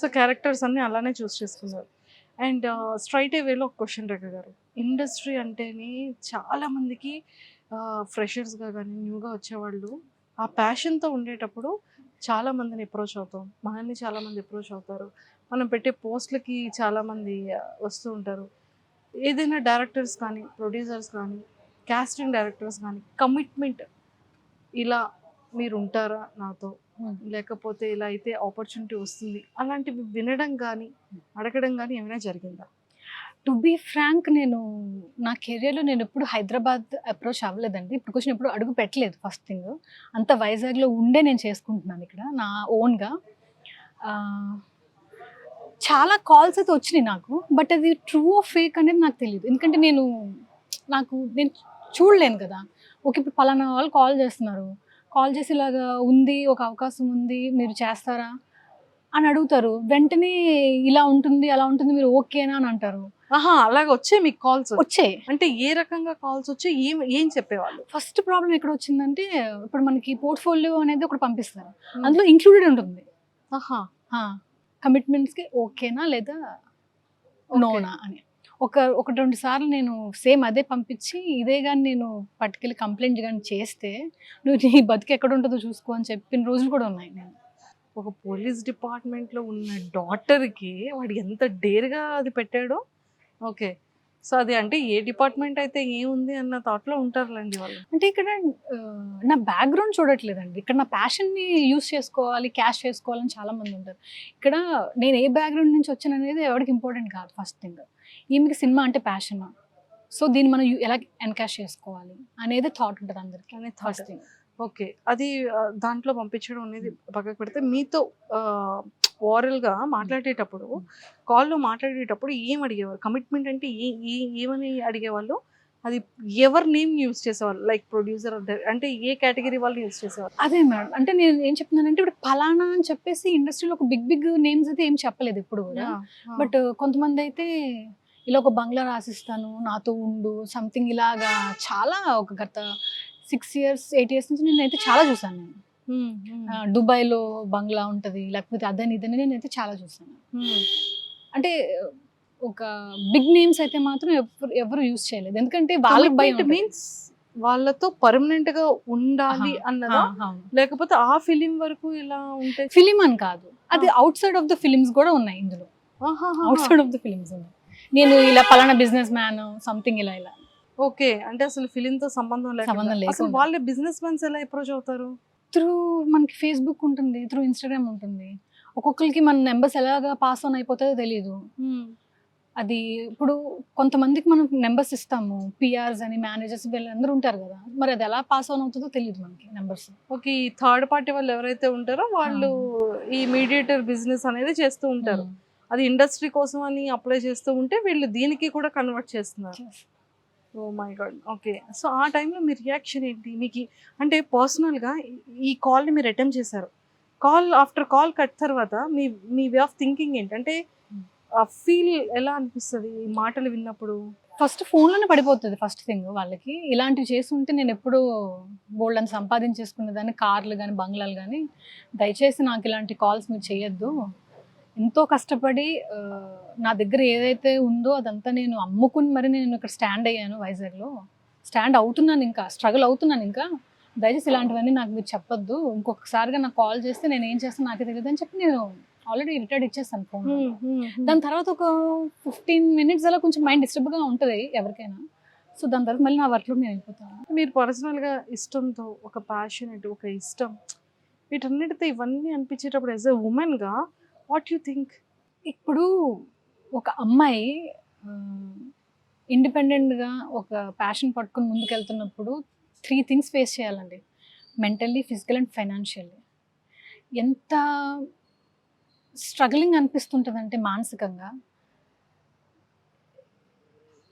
So characters అన్నీ అలానే చూస్ చేసుకున్నారు. అండ్ స్ట్రైట్ వేలో ఒక క్వశ్చన్ రేఖ గారు, ఇండస్ట్రీ అంటేనే చాలామందికి ఫ్రెషర్స్గా కానీ న్యూగా వచ్చేవాళ్ళు ఆ ప్యాషన్తో ఉండేటప్పుడు చాలామందిని అప్రోచ్ అవుతాం, మనల్ని చాలామంది అప్రోచ్ అవుతారు, మనం పెట్టే పోస్ట్లకి చాలామంది వస్తూ ఉంటారు. ఏదైనా డైరెక్టర్స్ కానీ ప్రొడ్యూసర్స్ కానీ కాస్టింగ్ డైరెక్టర్స్ కానీ కమిట్మెంట్ ఇలా మీరు ఉంటారా నాతో, లేకపోతే ఇలా అయితే ఆపర్చునిటీ వస్తుంది అలాంటివి వినడం కానీ అడగడం కానీ ఏమైనా జరిగిందా? టు బీ ఫ్రాంక్, నేను నా కెరియర్లో నేను ఎప్పుడు హైదరాబాద్ అప్రోచ్ అవ్వలేదండి. ఇప్పుడు కొంచెం ఎప్పుడు అడుగు పెట్టలేదు. ఫస్ట్ థింగ్ అంత వైజాగ్లో ఉండే నేను చేసుకుంటున్నాను ఇక్కడ నా ఓన్గా. చాలా కాల్స్ అయితే వచ్చినాయి నాకు, బట్ అది ట్రూ ఆఫ్ ఫేక్ అనేది నాకు తెలియదు. ఎందుకంటే నేను చూడలేను కదా. ఓకే, ఇప్పుడు పలానా వాళ్ళు కాల్ చేస్తున్నారు, కాల్ చేసి ఇలాగా ఉంది, ఒక అవకాశం ఉంది, మీరు చేస్తారా అని అడుగుతారు. వెంటనే ఇలా ఉంటుంది అలా ఉంటుంది, మీరు ఓకేనా అని అంటారు. ఆహా, అలాగ వచ్చే మీకు కాల్స్ వచ్చాయి. అంటే ఏ రకంగా కాల్స్ వచ్చి ఏం ఏం చెప్పేవాళ్ళు? ఫస్ట్ ప్రాబ్లం ఎక్కడ వచ్చిందంటే, ఇప్పుడు మనకి పోర్ట్ఫోలియో అనేది ఒకటి పంపిస్తారు, అందులో ఇంక్లూడెడ్ ఉంటుంది. ఆహా, కమిట్మెంట్స్కి ఓకేనా లేదా నోనా అని. ఒకటి రెండు సార్లు నేను సేమ్ అదే పంపించి, ఇదే కానీ నేను పట్టుకెళ్ళి కంప్లైంట్ కానీ చేస్తే, నువ్వు నీ బతికి ఎక్కడ ఉంటుందో చూసుకో అని చెప్పిన రోజులు కూడా ఉన్నాయి. నేను ఒక పోలీస్ డిపార్ట్మెంట్లో ఉన్న డాటర్కి వాడు ఎంత డేర్గా అది పెట్టాడో. ఓకే, సో అది అంటే ఏ డిపార్ట్మెంట్ అయితే ఏముంది అన్న థాట్లో ఉంటారులేండి వాళ్ళు. అంటే ఇక్కడ నా బ్యాక్గ్రౌండ్ చూడట్లేదండి, ఇక్కడ నా ప్యాషన్ని యూస్ చేసుకోవాలి, క్యాష్ చేసుకోవాలని చాలా మంది ఉంటారు. ఇక్కడ నేను ఏ బ్యాక్గ్రౌండ్ నుంచి వచ్చాను అనేది ఎవరికి ఇంపార్టెంట్ కాదు. ఫస్ట్ థింగ్, ఈమెకి సినిమా అంటే ప్యాషన్, సో దీన్ని మనం ఎలా ఎన్కాష్ చేసుకోవాలి అనేది థాట్ ఉంటుంది అందరికీ. అనే ఫస్ట్ థాట్. థింగ్. ఓకే, అది దాంట్లో పంపించడం అనేది పక్కకు పెడితే, మీతో ఓరల్గా మాట్లాడేటప్పుడు, కాల్లో మాట్లాడేటప్పుడు ఏం అడిగేవారు? కమిట్మెంట్ అంటే ఏమని అడిగేవాళ్ళు? అది ఎవరి నేమ్ యూజ్ చేసేవాళ్ళు? లైక్ ప్రొడ్యూసర్ అంటే ఏ కేటగిరీ వాళ్ళు యూజ్ చేసేవాళ్ళు? అదే మేడం, అంటే నేను ఏం చెప్తున్నానంటే, ఇప్పుడు ఫలానా అని చెప్పేసి ఇండస్ట్రీలో ఒక బిగ్ బిగ్ నేమ్స్ అయితే ఏం చెప్పలేదు ఇప్పుడు కూడా. బట్ కొంతమంది అయితే ఇలా ఒక బంగ్లా రాసిస్తాను, నాతో ఉండు, సంథింగ్ ఇలాగా చాలా ఒక గత 6 years 8 years నుంచి నేనైతే చాలా చూసాను. నేను దుబాయ్లో బంగ్లా ఉంటుంది, లేకపోతే అదని ఇదని నేనైతే చాలా చూసాను. అంటే ఒక బిగ్ నేమ్స్ అయితే మాత్రం ఎవరు యూజ్ చేయలేదు, ఎందుకంటే వాళ్ళకి భయం మీన్స్ వాళ్ళతో పర్మనెంట్ గా ఉండాలి అన్నదా, లేకపోతే ఆ ఫిలిం వరకు ఇలా ఉంటే? ఫిలిం అని కాదు, అది out side of the films కూడా ఉన్నాయి ఇందులో. Out side of the films ఉన్నాయి, నేను ఇలా పలానా బిజినెస్ మ్యాన్ సంథింగ్ ఇలా ఇలా. ఓకే, అంటే అసలు ఫిలిం తో సంబంధం లేదు. అసలు వాళ్ళే బిజినెస్ మ్యాన్స్ ఎలా అప్రోచ్ అవుతారు? త్రూ మనకి ఫేస్బుక్ ఉంటుంది, త్రూ ఇన్స్టాగ్రామ్ ఉంటుంది. ఒక్కొక్కరికి మన నెంబర్స్ ఎలాగా పాస్ ఆన్ అయిపోతుందో తెలియదు. అది ఇప్పుడు కొంతమందికి మనం నెంబర్స్ ఇస్తాము, పిఆర్స్ అని, మేనేజర్స్, వీళ్ళందరూ ఉంటారు కదా, మరి అది ఎలా పాస్ ఆన్ అవుతుందో తెలియదు మనకి నెంబర్స్. ఓకే, ఈ థర్డ్ పార్టీ వాళ్ళు ఎవరైతే ఉంటారో వాళ్ళు ఈ మీడియేటర్ బిజినెస్ అనేది చేస్తూ ఉంటారు. అది ఇండస్ట్రీ కోసం అని అప్లై చేస్తూ ఉంటే వీళ్ళు దీనికి కూడా కన్వర్ట్ చేస్తున్నారు. Oh my god. Okay, so ఆ టైంలో మీ రియాక్షన్ ఏంటి? మీకు అంటే పర్సనల్గా ఈ కాల్ని మీరు అటెంప్ట్ చేశారు, కాల్ ఆఫ్టర్ కాల్ కట్ తర్వాత మీ మీ వే ఆఫ్ థింకింగ్ ఏంటి? అంటే ఫీల్ ఎలా అనిపిస్తుంది ఈ మాటలు విన్నప్పుడు? ఫస్ట్ ఫోన్లోనే పడిపోతుంది ఫస్ట్ థింగ్. వాళ్ళకి ఇలాంటివి చేస్తుంటే నేను ఎప్పుడూ బోల్డ్ అని సంపాదించేసుకునేదాన్ని, కార్లు కానీ బంగ్లాలు కానీ. దయచేసి నాకు ఇలాంటి కాల్స్ మీరు చేయొద్దు. ఎంతో కష్టపడి నా దగ్గర ఏదైతే ఉందో అదంతా నేను అమ్ముకుని మరి నేను ఇక్కడ స్టాండ్ అయ్యాను వైజాగ్లో. స్టాండ్ అవుతున్నాను, ఇంకా స్ట్రగుల్ అవుతున్నాను. ఇంకా దయచేసి ఇలాంటివన్నీ నాకు మీరు చెప్పొద్దు. ఇంకొకసారిగా నాకు కాల్ చేస్తే నేను ఏం చేస్తాను నాకే తెలియదు అని చెప్పి నేను ఆల్రెడీ రిటైర్డ్ ఇచ్చేస్తాను ఫోన్. దాని తర్వాత ఒక 15 minutes అలా కొంచెం మైండ్ డిస్టర్బ్గా ఉంటుంది ఎవరికైనా. సో దాని తర్వాత మళ్ళీ నా వర్క్లో నేను వెళ్ళిపోతాను. మీరు పర్సనల్గా ఇష్టంతో, ఒక ప్యాషనేట్, ఒక ఇష్టం, వీటన్నిటితో ఇవన్నీ అనిపించేటప్పుడు యాజ్ ఎ ఉమెన్గా వాట్ యు థింక్? ఇప్పుడు ఒక అమ్మాయి ఇండిపెండెంట్గా ఒక ప్యాషన్ పట్టుకుని ముందుకెళ్తున్నప్పుడు 3 things ఫేస్ చేయాలండి: మెంటల్లీ, ఫిజికల్ అండ్ ఫైనాన్షియల్లీ. ఎంత స్ట్రగ్లింగ్ అనిపిస్తుంటుందంటే మానసికంగా,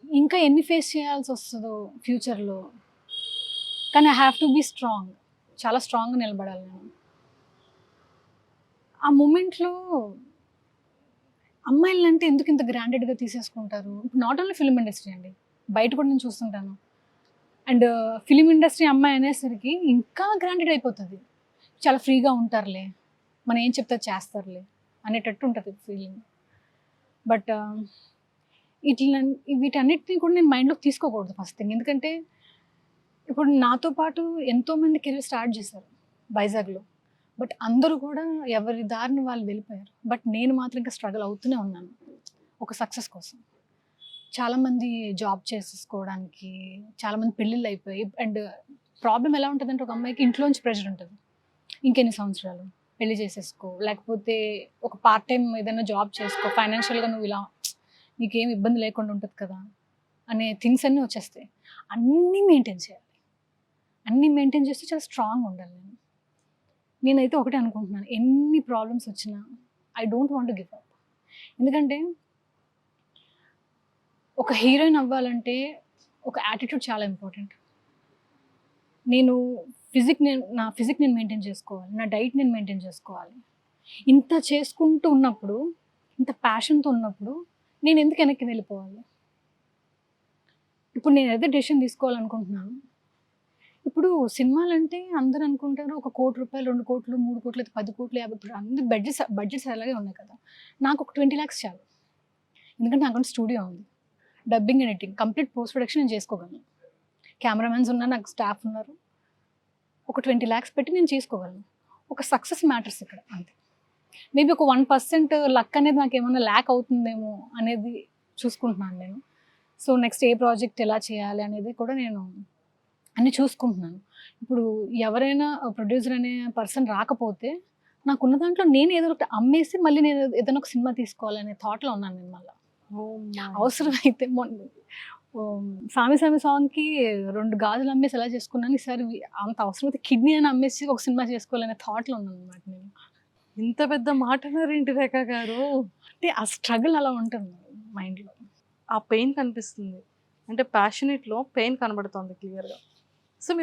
ఇంకా ఎన్ని ఫేస్ చేయాల్సి వస్తుందో ఫ్యూచర్లో. కానీ I have to be strong, చాలా స్ట్రాంగ్గా నిలబడాలి నేను. ఆ మూమెంట్లో అమ్మాయిలంటే ఎందుకు ఇంత గ్రాండెడ్గా తీసేసుకుంటారు? నాట్ ఓన్లీ ఫిలిం ఇండస్ట్రీ అండి, బయట కూడా నేను చూస్తుంటాను. అండ్ ఫిలిం ఇండస్ట్రీ అమ్మాయి అనేసరికి ఇంకా గ్రాండెడ్ అయిపోతుంది. చాలా ఫ్రీగా ఉంటారులే, మనం ఏం చెప్తే చేస్తారులే, అనేటట్టు ఉంటుంది ఫీలింగ్. బట్ ఇట్లా వీటన్నిటిని కూడా నేను మైండ్లోకి తీసుకోకూడదు ఫస్ట్ థింగ్. ఎందుకంటే ఇప్పుడు నాతో పాటు ఎంతోమంది కెరీర్ స్టార్ట్ చేశారు వైజాగ్లో. బట్ అందరూ కూడా ఎవరి దారిని వాళ్ళు వెళ్ళిపోయారు. బట్ నేను మాత్రం ఇంకా స్ట్రగుల్ అవుతూనే ఉన్నాను ఒక సక్సెస్ కోసం. చాలామంది జాబ్ చేసేసుకోవడానికి, చాలామంది పెళ్ళిళ్ళు అయిపోయి. అండ్ ప్రాబ్లం ఎలా ఉంటుందంటే ఒక అమ్మాయికి ఇంట్లోంచి ప్రెషర్ ఉంటుంది. ఇంకెన్ని సంవత్సరాలు పెళ్లి చేసేసుకో, లేకపోతే ఒక పార్ట్ టైం ఏదైనా జాబ్ చేసుకో, ఫైనాన్షియల్గా నువ్వు ఇలా నీకేం ఇబ్బంది లేకుండా ఉంటుంది కదా అనే థింగ్స్ అన్నీ వచ్చేస్తాయి. అన్నీ మెయింటైన్ చేయాలి. అన్నీ మెయింటైన్ చేస్తే చాలా స్ట్రాంగ్ ఉండాలి. నేనైతే ఒకటే అనుకుంటున్నాను, ఎన్ని ప్రాబ్లమ్స్ వచ్చినా I don't want to give up. ఎందుకంటే ఒక హీరోయిన్ అవ్వాలంటే ఒక యాటిట్యూడ్ చాలా ఇంపార్టెంట్. నా ఫిజిక్ నేను మెయింటైన్ చేసుకోవాలి, నా డైట్ నేను మెయింటైన్ చేసుకోవాలి. ఇంత చేసుకుంటూ ఉన్నప్పుడు, ఇంత ప్యాషన్తో ఉన్నప్పుడు నేను ఎందుకు వెనక్కి వెళ్ళిపోవాలి? ఇప్పుడు నేను ఏదో డెసిషన్ తీసుకోవాలనుకుంటున్నాను. ఇప్పుడు సినిమాలంటే అందరూ అనుకుంటారు ఒక 1 కోటి రూపాయలు, 2 కోట్లు, 3 కోట్లు, 10 కోట్లు, 50 ఇప్పుడు అన్ని బడ్జెట్స్ అలాగే ఉన్నాయి కదా. నాకు ఒక 20 lakhs చాలు. ఎందుకంటే నాకు స్టూడియో ఉంది, dubbing, editing, complete post production నేను చేసుకోగలను. కెమెరామెన్స్ ఉన్నారు, నాకు స్టాఫ్ ఉన్నారు. ఒక 20 lakhs పెట్టి నేను చేసుకోగలను. ఒక సక్సెస్ మ్యాటర్స్ ఇక్కడ అంతే. మేబీ ఒక 1% లక్ అనేది నాకు ఏమైనా ల్యాక్ అవుతుందేమో అనేది చూసుకుంటున్నాను నేను. సో నెక్స్ట్ ఏ ప్రాజెక్ట్ ఎలా చేయాలి అనేది కూడా నేను అన్నీ చూసుకుంటున్నాను. ఇప్పుడు ఎవరైనా ప్రొడ్యూసర్ అనే పర్సన్ రాకపోతే నాకున్న దాంట్లో నేను ఏదో ఒకటి అమ్మేసి మళ్ళీ నేను ఏదైనా ఒక సినిమా తీసుకోవాలనే థాట్లో ఉన్నాను నేను. మళ్ళీ అవసరమైతే సామి సామి సాంగ్కి 2 గాజులు అమ్మేసి ఎలా చేసుకున్నాను, ఈసారి అంత అవసరమైతే కిడ్నీ అని అమ్మేసి ఒక సినిమా చేసుకోవాలనే థాట్లో ఉన్నాను అనమాట నేను. ఇంత పెద్ద మాట అన్నారేంటి రేఖ గారు? అంటే ఆ స్ట్రగుల్ అలా ఉంటుంది మైండ్లో. ఆ పెయిన్ కనిపిస్తుంది, అంటే ప్యాషనేట్లో పెయిన్ కనబడుతుంది క్లియర్గా.